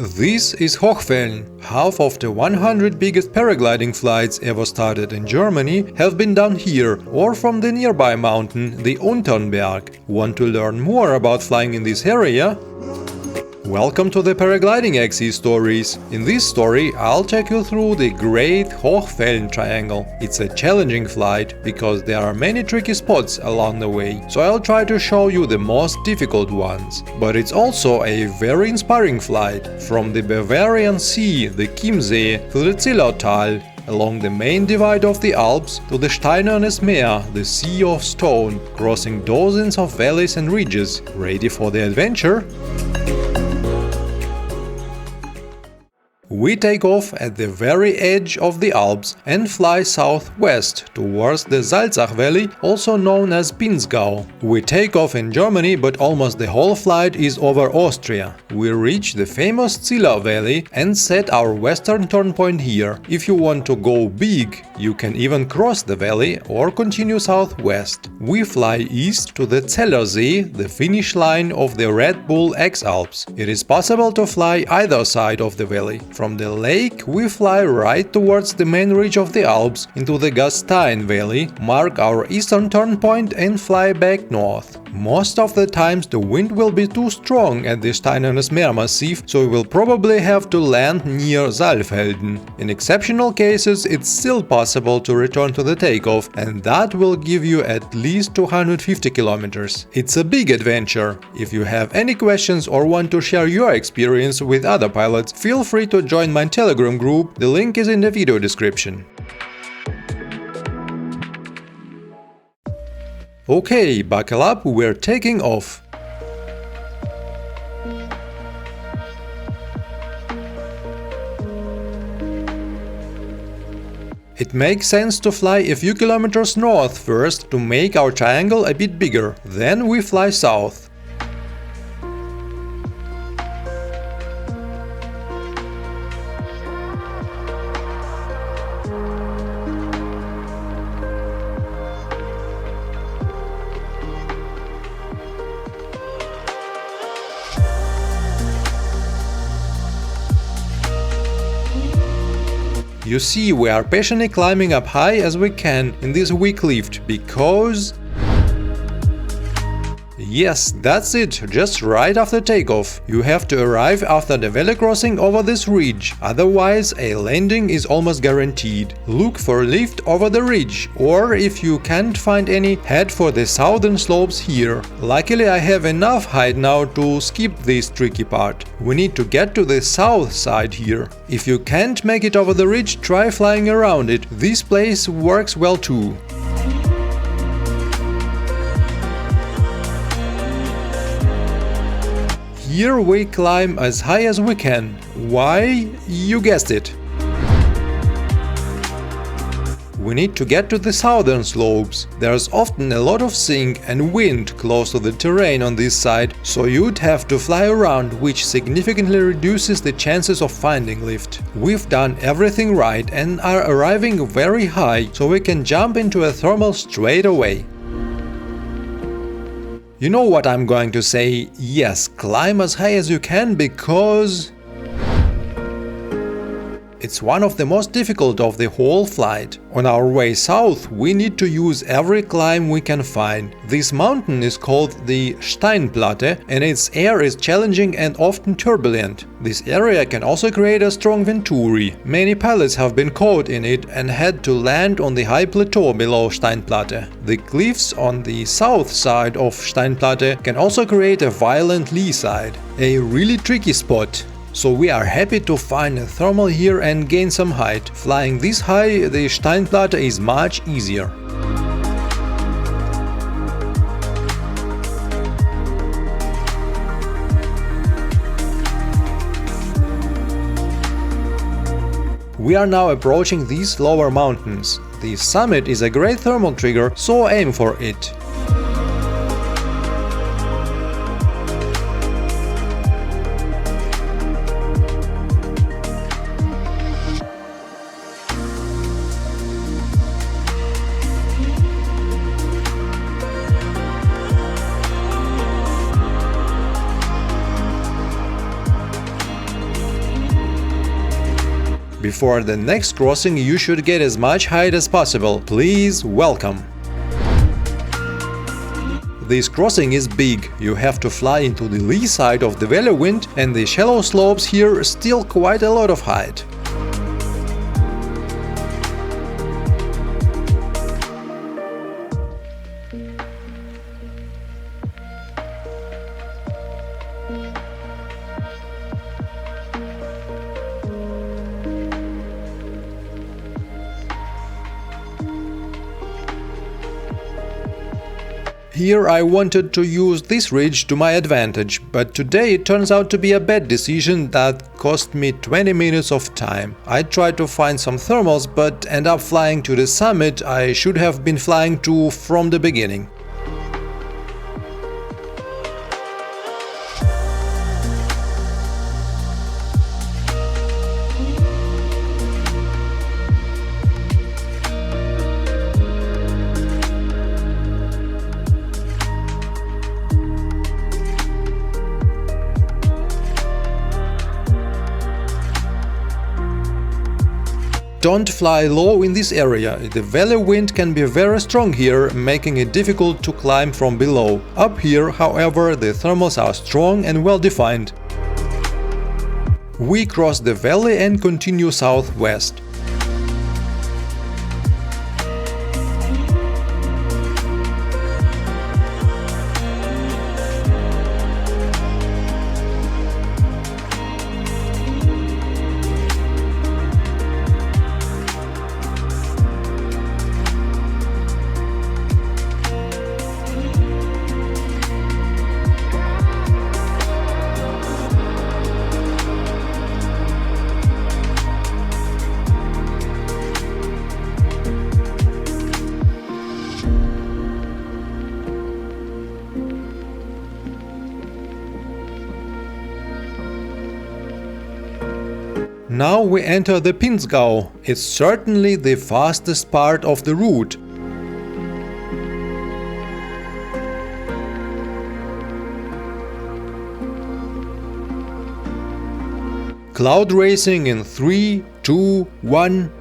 This is Hochfällen. Half of the 100 biggest paragliding flights ever started in Germany have been done here or from the nearby mountain, the Unternberg. Want to learn more about flying in this area? Welcome to the Paragliding XC Stories. In this story, I'll take you through the Great Hochfällen Triangle. It's a challenging flight because there are many tricky spots along the way, so I'll try to show you the most difficult ones. But it's also a very inspiring flight, from the Bavarian Sea, the Chiemsee, to the Zillertal, along the main divide of the Alps to the Steinernes Meer, the Sea of Stone, crossing dozens of valleys and ridges. Ready for the adventure? We take off at the very edge of the Alps and fly southwest towards the Salzach Valley, also known as Pinzgau. We take off in Germany, but almost the whole flight is over Austria. We reach the famous Ziller Valley and set our western turn point here. If you want to go big, you can even cross the valley or continue southwest. We fly east to the Zellersee, the finish line of the Red Bull X Alps. It is possible to fly either side of the valley. From the lake, we fly right towards the main ridge of the Alps into the Gastein Valley, mark our eastern turn point and fly back north. Most of the times the wind will be too strong at the Steinernes Meer Massif, so we will probably have to land near Saalfelden. In exceptional cases, it's still possible to return to the takeoff, and that will give you at least 250 kilometers. It's a big adventure. If you have any questions or want to share your experience with other pilots, feel free to join my Telegram group, the link is in the video description. Okay, buckle up, we're taking off. It makes sense to fly a few kilometers north first to make our triangle a bit bigger, then we fly south. You see, we are patiently climbing up high as we can in this weak lift, because… Yes, that's it, just right after takeoff. You have to arrive after the valley crossing over this ridge, otherwise a landing is almost guaranteed. Look for a lift over the ridge, or if you can't find any, head for the southern slopes here. Luckily I have enough height now to skip this tricky part. We need to get to the south side here. If you can't make it over the ridge, try flying around it. This place works well too. Here we climb as high as we can. Why? You guessed it. We need to get to the southern slopes. There's often a lot of sink and wind close to the terrain on this side, so you'd have to fly around, which significantly reduces the chances of finding lift. We've done everything right and are arriving very high, so we can jump into a thermal straight away. You know what I'm going to say? Yes, climb as high as you can, because it's one of the most difficult of the whole flight. On our way south, we need to use every climb we can find. This mountain is called the Steinplatte, and its air is challenging and often turbulent. This area can also create a strong venturi. Many pilots have been caught in it and had to land on the high plateau below Steinplatte. The cliffs on the south side of Steinplatte can also create a violent lee side, a really tricky spot. So we are happy to find a thermal here and gain some height. Flying this high, the Steinplatte is much easier. We are now approaching these lower mountains. The summit is a great thermal trigger, so aim for it. Before the next crossing you should get as much height as possible. Please welcome! This crossing is big, you have to fly into the lee side of the valley wind, and the shallow slopes here steal quite a lot of height. Here I wanted to use this ridge to my advantage, but today it turns out to be a bad decision that cost me 20 minutes of time. I tried to find some thermals, but end up flying to the summit I should have been flying to from the beginning. Don't fly low in this area, the valley wind can be very strong here, making it difficult to climb from below. Up here, however, the thermals are strong and well defined. We cross the valley and continue southwest. Now we enter the Pinzgau. It's certainly the fastest part of the route. Cloud racing in 3, 2, 1.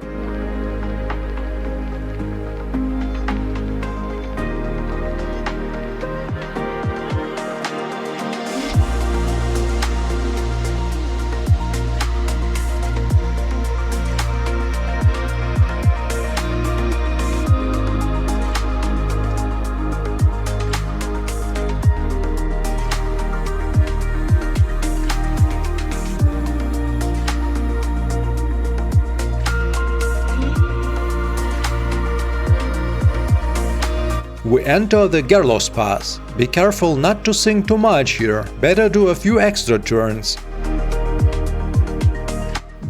We enter the Gerlos Pass. Be careful not to sink too much here, better do a few extra turns.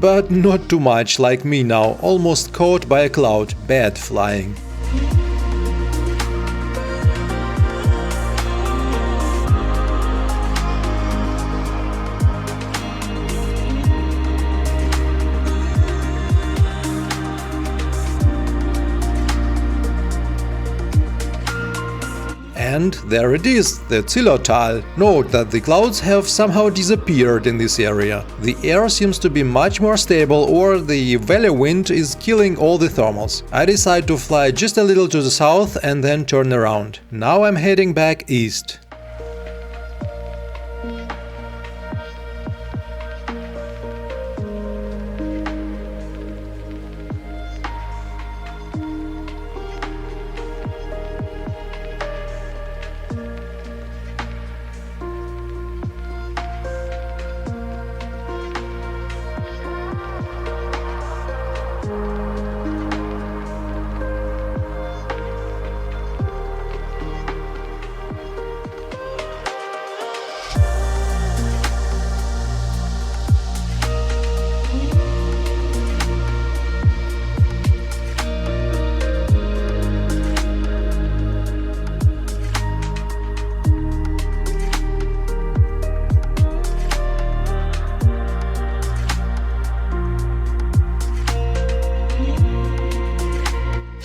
But not too much, like me now, almost caught by a cloud, bad flying. And there it is, the Zillertal. Note that the clouds have somehow disappeared in this area. The air seems to be much more stable, or the valley wind is killing all the thermals. I decide to fly just a little to the south and then turn around. Now I'm heading back east.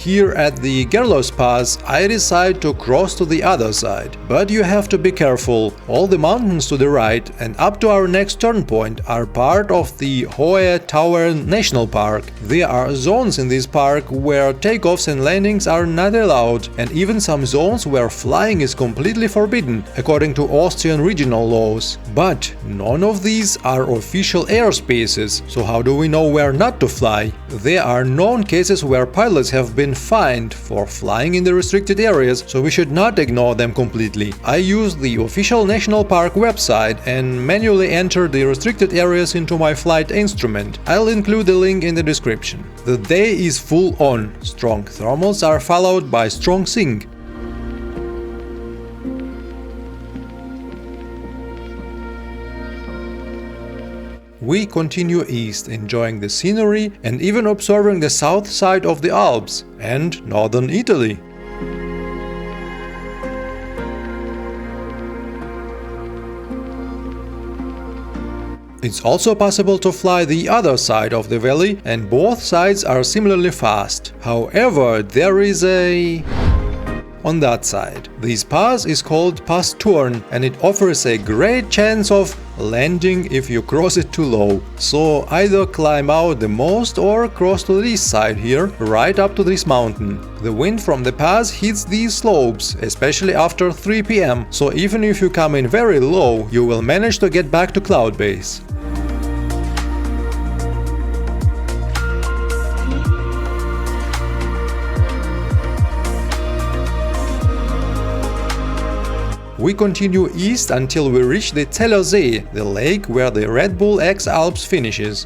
Here at the Gerlos Pass, I decide to cross to the other side. But you have to be careful. All the mountains to the right and up to our next turn point are part of the Hohe Tauern National Park. There are zones in this park where takeoffs and landings are not allowed, and even some zones where flying is completely forbidden, according to Austrian regional laws. But none of these are official airspaces, so how do we know where not to fly? There are known cases where pilots have been fined for flying in the restricted areas, so we should not ignore them completely. I use the official national park website and manually enter the restricted areas into my flight instrument. I'll include the link in the description. The day is full on. Strong thermals are followed by strong sync. We continue east, enjoying the scenery and even observing the south side of the Alps and northern Italy. It's also possible to fly the other side of the valley, and both sides are similarly fast. However, there is on that side. This pass is called Pass Thurn, and it offers a great chance of landing if you cross it too low. So either climb out the most or cross to this side here, right up to this mountain. The wind from the pass hits these slopes, especially after 3 p.m, so even if you come in very low, you will manage to get back to cloud base. We continue east until we reach the Zeller See, the lake where the Red Bull X Alps finishes.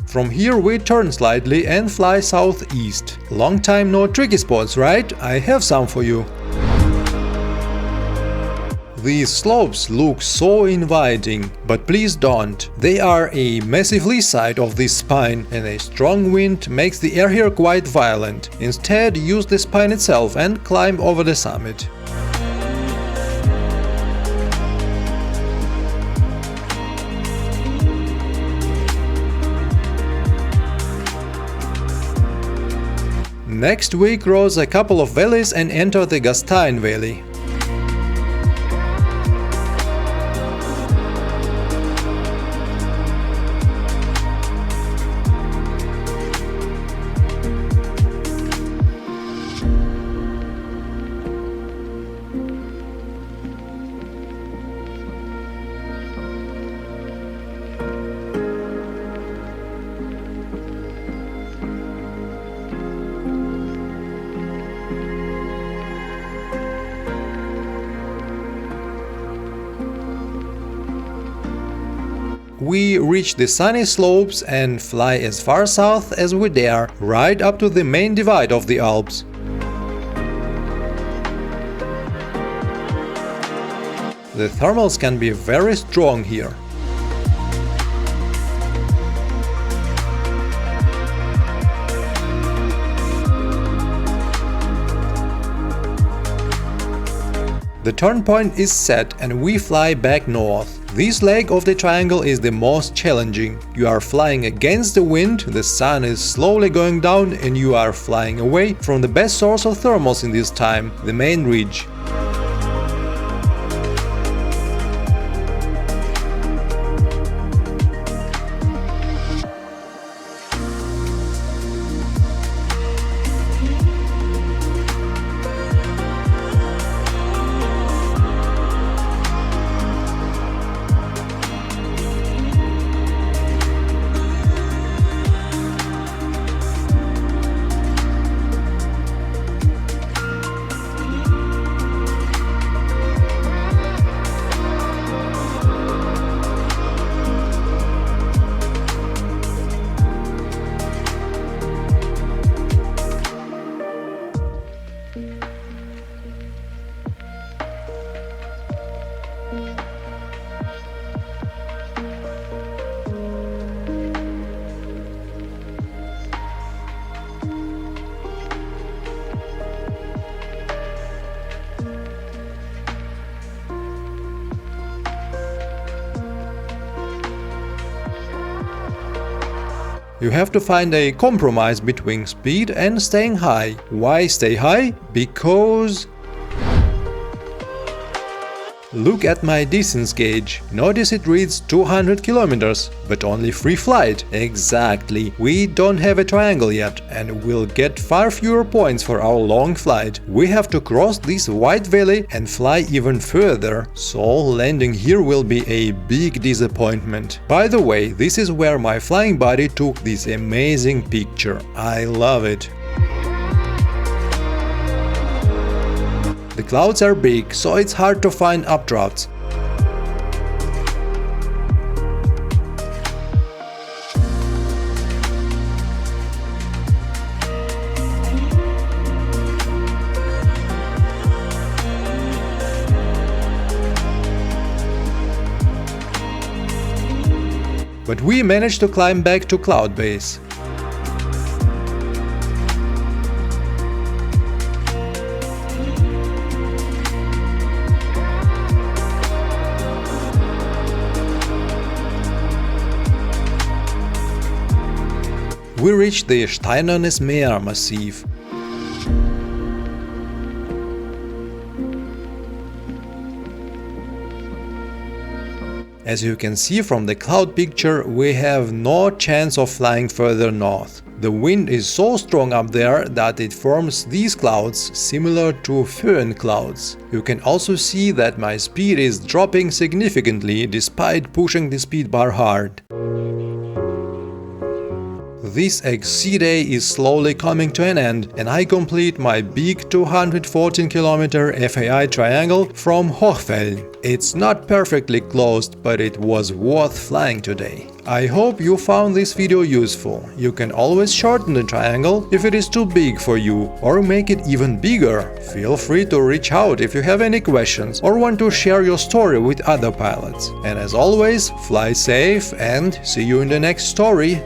From here we turn slightly and fly southeast. Long time no tricky spots, right? I have some for you. These slopes look so inviting, but please don't. They are a massive lee side of this spine, and a strong wind makes the air here quite violent. Instead, use the spine itself and climb over the summit. Next we cross a couple of valleys and enter the Gastein Valley. We reach the sunny slopes and fly as far south as we dare, right up to the main divide of the Alps. The thermals can be very strong here. The turn point is set and we fly back north. This leg of the triangle is the most challenging. You are flying against the wind, the sun is slowly going down and you are flying away from the best source of thermals in this time, the main ridge. You have to find a compromise between speed and staying high. Why stay high? Because... Look at my distance gauge. Notice it reads 200 kilometers, but only free flight. Exactly. We don't have a triangle yet, and we'll get far fewer points for our long flight. We have to cross this wide valley and fly even further, so landing here will be a big disappointment. By the way, this is where my flying buddy took this amazing picture. I love it. The clouds are big, so it's hard to find updrafts. But we managed to climb back to cloud base. We reached the Steinernes Meer Massiv. As you can see from the cloud picture, we have no chance of flying further north. The wind is so strong up there that it forms these clouds similar to föhn clouds. You can also see that my speed is dropping significantly despite pushing the speed bar hard. This XC day is slowly coming to an end and I complete my big 214 km FAI triangle from Hochfällen. It's not perfectly closed, but it was worth flying today. I hope you found this video useful. You can always shorten the triangle if it is too big for you, or make it even bigger. Feel free to reach out if you have any questions or want to share your story with other pilots. And as always, fly safe and see you in the next story.